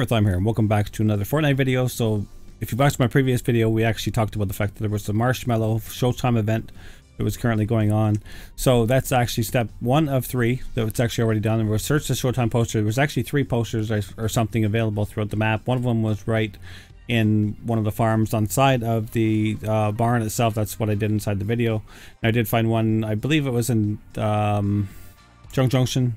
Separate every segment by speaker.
Speaker 1: Lyme here, and welcome back to another Fortnite video. So if you watched my previous video, we actually talked about the fact that there was the Marshmello Showtime event that was currently going on. So that's actually step 1 of 3 that's actually already done. And we'll search the Showtime poster. There was actually 3 posters or something available throughout the map. One of them was right in one of the farms on the side of the barn itself. That's what I did inside the video. And I did find one, I believe it was in Junction.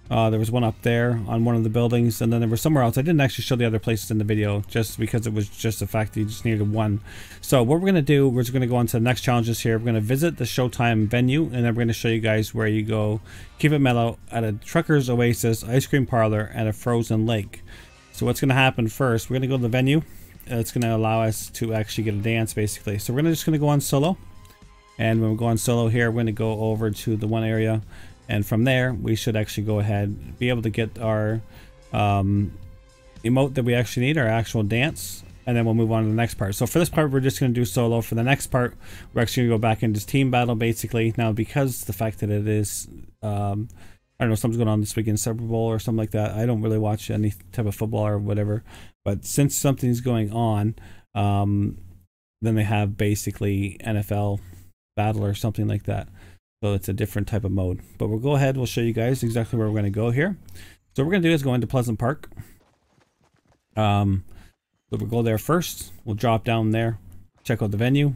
Speaker 1: There was one up there on one of the buildings, and then there was somewhere else. I didn't actually show the other places in the video just because it was just the fact that you just needed one. So what we're going to do, we're just going to go on to the next challenges here. We're going to visit the Showtime venue, and then we're going to show you guys where you go keep it mellow at a Trucker's Oasis, ice cream parlor, and a frozen lake. So what's going to happen first, we're going to go to the venue. It's going to allow us to actually get a dance, basically. So we're just going to go on solo, and when we go on solo here, we're going to go over to the one area. And from there, we should actually go ahead, be able to get our emote that we actually need, our actual dance, and then we'll move on to the next part. So for this part, we're just going to do solo. For the next part, we're actually going to go back into team battle, basically. Now, because the fact that it is, I don't know, something's going on this weekend, Super Bowl or something like that. I don't really watch any type of football or whatever. But since something's going on, then they have basically NFL battle or something like that. So it's a different type of mode. But we'll go ahead, we'll show you guys exactly where we're going to go here. So what we're going to do is go into Pleasant Park. So we'll go there first. We'll drop down there, check out the venue.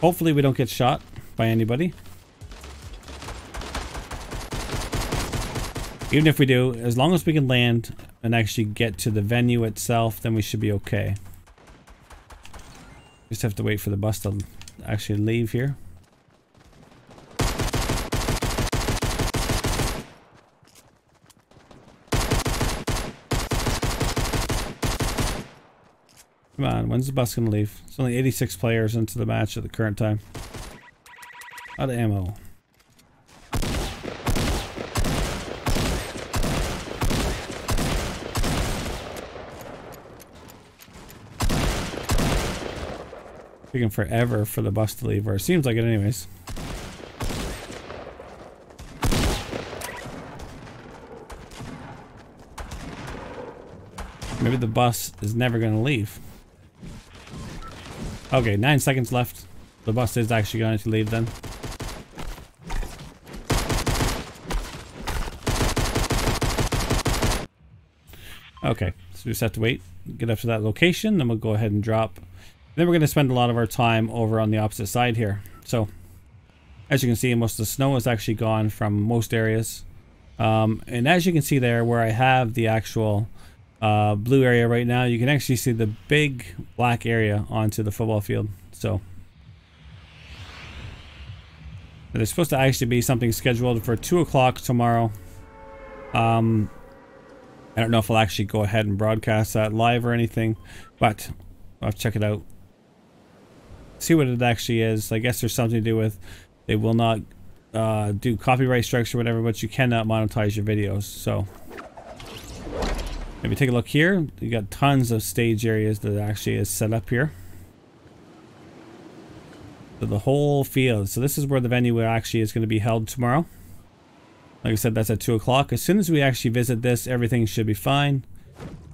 Speaker 1: Hopefully we don't get shot by anybody. Even if we do, as long as we can land and actually get to the venue itself, then we should be okay. Just have to wait for the bus to actually leave here. Come on, when's the bus gonna leave? It's only 86 players into the match at the current time. Out of ammo. Taking forever for the bus to leave, or it seems like it anyways. Maybe the bus is never gonna leave. Okay, 9 seconds left. The bus is actually going to leave then. Okay, so we just have to wait, get up to that location, then we'll go ahead and drop. Then we're going to spend a lot of our time over on the opposite side here. So, as you can see, most of the snow is actually gone from most areas. And as you can see there, where I have the actual blue area right now, you can actually see the big black area onto the football field. So there's supposed to actually be something scheduled for 2 o'clock tomorrow. I don't know if I'll actually go ahead and broadcast that live or anything, but I'll check it out, see what it actually is. I guess there's something to do with they will not do copyright strikes or whatever, but you cannot monetize your videos. So if you take a look here, you got tons of stage areas that actually is set up here. So the whole field. So this is where the venue actually is going to be held tomorrow. Like I said, that's at 2 o'clock. As soon as we actually visit this, everything should be fine.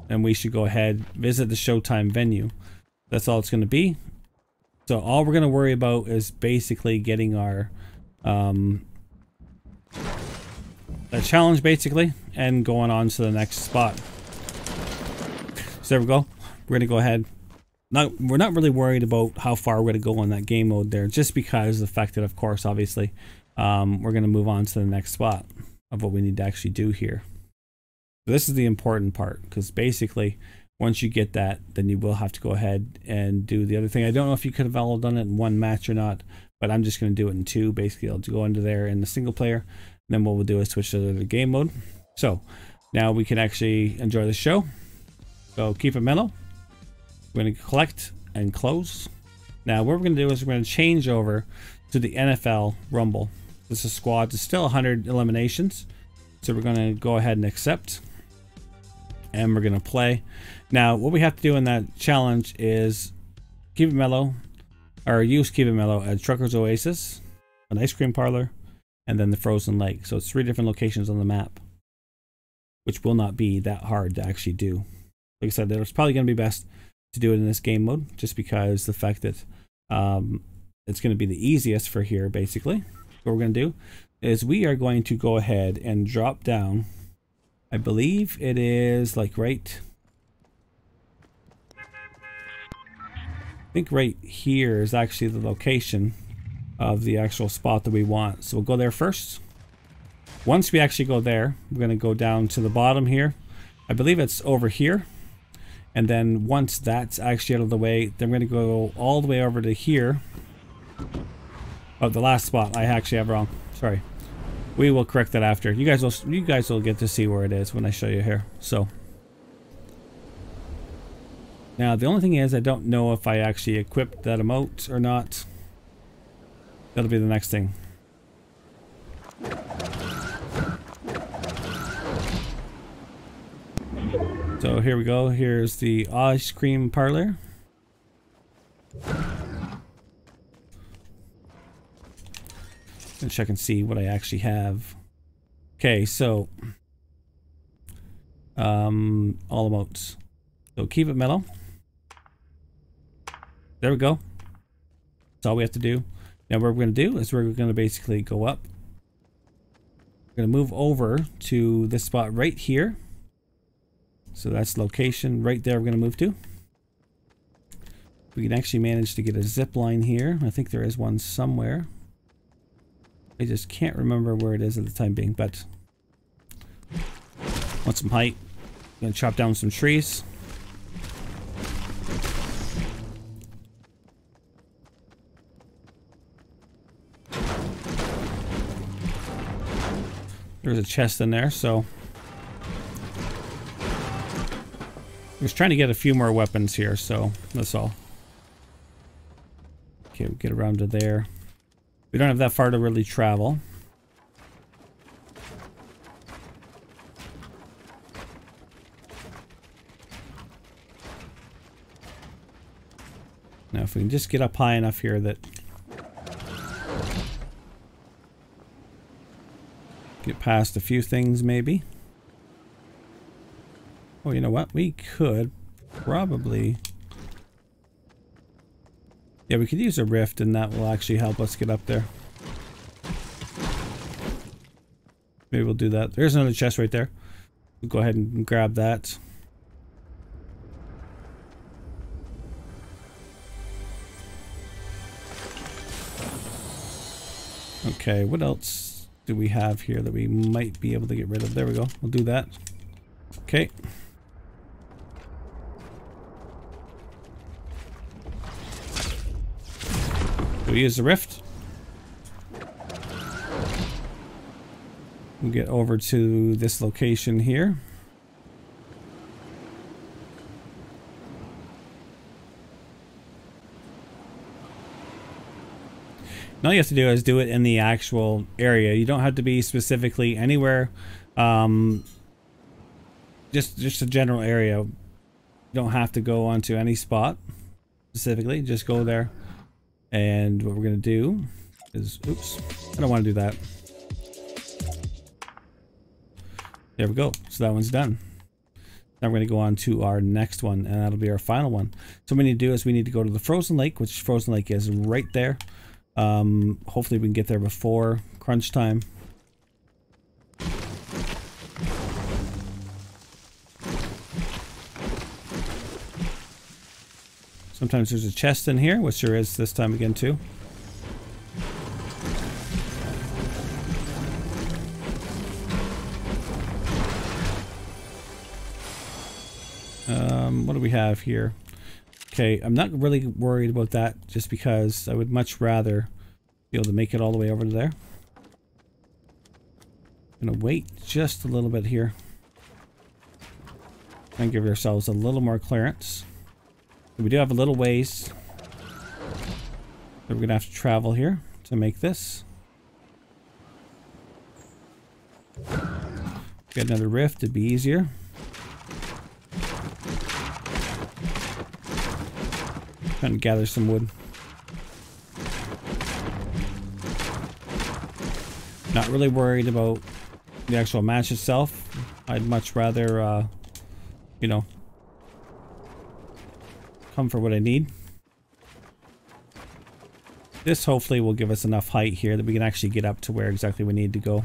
Speaker 1: And we should go ahead, visit the Showtime venue. That's all it's going to be. So all we're going to worry about is basically getting our a challenge basically, and going on to the next spot. So there we go. We're going to go ahead. Now, we're not really worried about how far we're going to go on that game mode there, just because of the fact that, of course, obviously, we're going to move on to the next spot of what we need to actually do here. So this is the important part, because basically, once you get that, then you will have to go ahead and do the other thing. I don't know if you could have all done it in 1 match or not, but I'm just going to do it in 2. Basically, I'll go into there in the single player, and then what we'll do is switch to the game mode. So now we can actually enjoy the show. So keep it mellow. We're going to collect and close. Now what we're going to do is we're going to change over to the NFL Rumble. This is squads. It's still 100 eliminations. So we're going to go ahead and accept. And we're going to play. Now what we have to do in that challenge is keep it mellow. or use Keep It Mellow at Trucker's Oasis, an ice cream parlor, and then the Frozen Lake. So it's 3 different locations on the map, which will not be that hard to actually do. Like I said, it's probably going to be best to do it in this game mode, just because the fact that it's going to be the easiest for here, basically. What we're going to do is we are going to go ahead and drop down. I believe it is like right... I think right here is actually the location of the actual spot that we want. So we'll go there first. Once we actually go there, we're going to go down to the bottom here. I believe it's over here. And then once that's actually out of the way, then we're going to go all the way over to here. Oh, the last spot I actually have wrong. Sorry. We will correct that after. You guys will get to see where it is when I show you here. So now the only thing is, I don't know if I actually equipped that emote or not. That'll be the next thing. So here we go. Here's the ice cream parlor. Let's check and see what I actually have. Okay, so all emotes. So Keep It Mellow. There we go. That's all we have to do. Now what we're going to do is we're going to basically go up. We're going to move over to this spot right here. So that's location right there we're going to move to. We can actually manage to get a zip line here. I think there is one somewhere. I just can't remember where it is at the time being, but want some height. I'm going to chop down some trees. There's a chest in there, so I was trying to get a few more weapons here, so that's all. Okay, we'll get around to there. We don't have that far to really travel. Now if we can just get up high enough here that get past a few things maybe. Oh, you know what? We could probably... Yeah, we could use a rift and that will actually help us get up there. Maybe we'll do that. There's another chest right there. We'll go ahead and grab that. Okay, what else do we have here that we might be able to get rid of? There we go. We'll do that. Okay. We use the rift. We'll get over to this location here. And all you have to do is do it in the actual area. You don't have to be specifically anywhere. Just a general area. You don't have to go onto any spot specifically. Just go there. And what we're going to do is, oops, I don't want to do that. There we go. So that one's done. Now we're going to go on to our next one, and that'll be our final one. So what we need to do is we need to go to the Frozen Lake, which Frozen Lake is right there. Hopefully we can get there before crunch time. Sometimes there's a chest in here, which there is this time again too. What do we have here? Okay, I'm not really worried about that just because I would much rather be able to make it all the way over to there. I'm gonna wait just a little bit here and give ourselves a little more clearance. We do have a little ways that we're gonna have to travel here to make this. Get another rift, it'd be easier. Trying to gather some wood. Not really worried about the actual match itself. I'd much rather, you know, come for what I need. This hopefully will give us enough height here that we can actually get up to where exactly we need to go.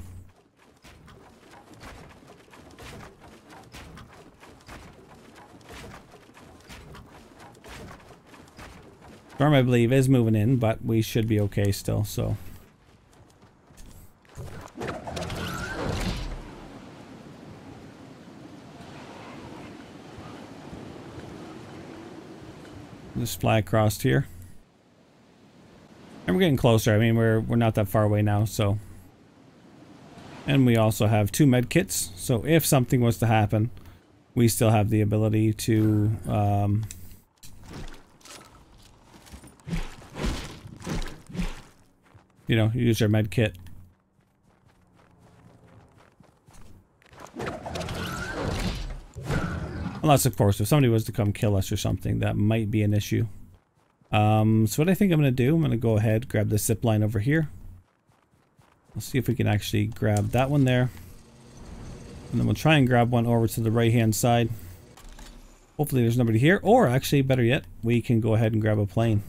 Speaker 1: Storm, I believe, is moving in, but we should be okay still, so. Just fly across here. And we're getting closer. I mean, we're not that far away now, so. And we also have 2 med kits, so if something was to happen, we still have the ability to you know, use your med kit. Unless, of course, if somebody was to come kill us or something, that might be an issue. So what I think I'm going to do, I'm going to go ahead, grab this zip line over here. Let's see if we can actually grab that one there. And then we'll try and grab one over to the right-hand side. Hopefully there's nobody here. Or, actually, better yet, we can go ahead and grab a plane.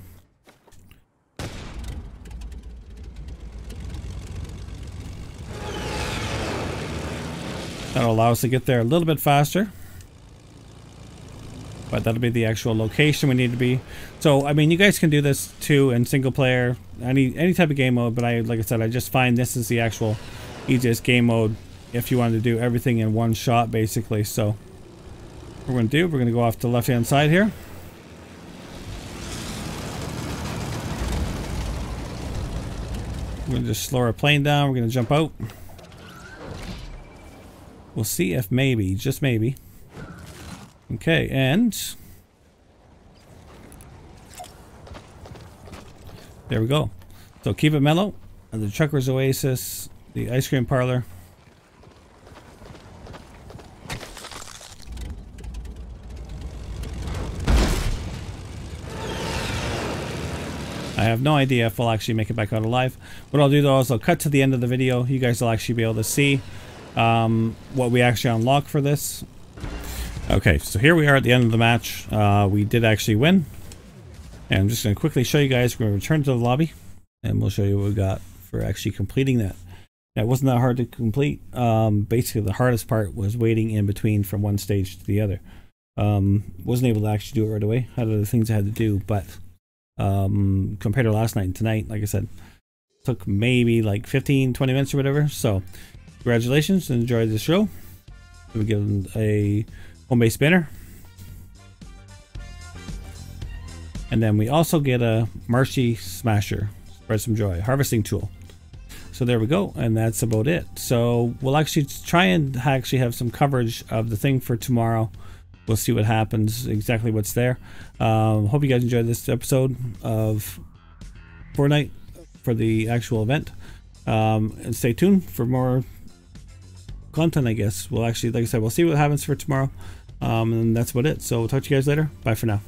Speaker 1: That'll allow us to get there a little bit faster. But that'll be the actual location we need to be. So, I mean, you guys can do this too in single player, any type of game mode, but like I said, I just find this is the actual easiest game mode if you wanted to do everything in one shot, basically. So, what we're going to do, we're going to go off to the left-hand side here. We're going to just slow our plane down, we're going to jump out. We'll see if maybe, just maybe. Okay, and there we go. So keep it mellow. And the Trucker's Oasis, the ice cream parlor. I have no idea if we'll actually make it back out alive. What I'll do though is I'll cut to the end of the video. You guys will actually be able to see what we actually unlock for this. Okay, so here we are at the end of the match. We did actually win. And I'm just going to quickly show you guys. We're going to return to the lobby. And we'll show you what we got for actually completing that. That wasn't that hard to complete. Basically, the hardest part was waiting in between from one stage to the other. Wasn't able to actually do it right away. Had other things I had to do. But compared to last night and tonight, like I said, took maybe like 15-20 minutes or whatever. So congratulations and enjoy the show. We give them a home base banner. And then we also get a Marshy Smasher. Spread some joy. Harvesting tool. So there we go. And that's about it. So we'll actually try and actually have some coverage of the thing for tomorrow. We'll see what happens, exactly what's there. Hope you guys enjoyed this episode of Fortnite for the actual event. And stay tuned for more content, I guess. We'll actually, like I said, we'll see what happens for tomorrow. And that's about it. So we'll talk to you guys later. Bye for now.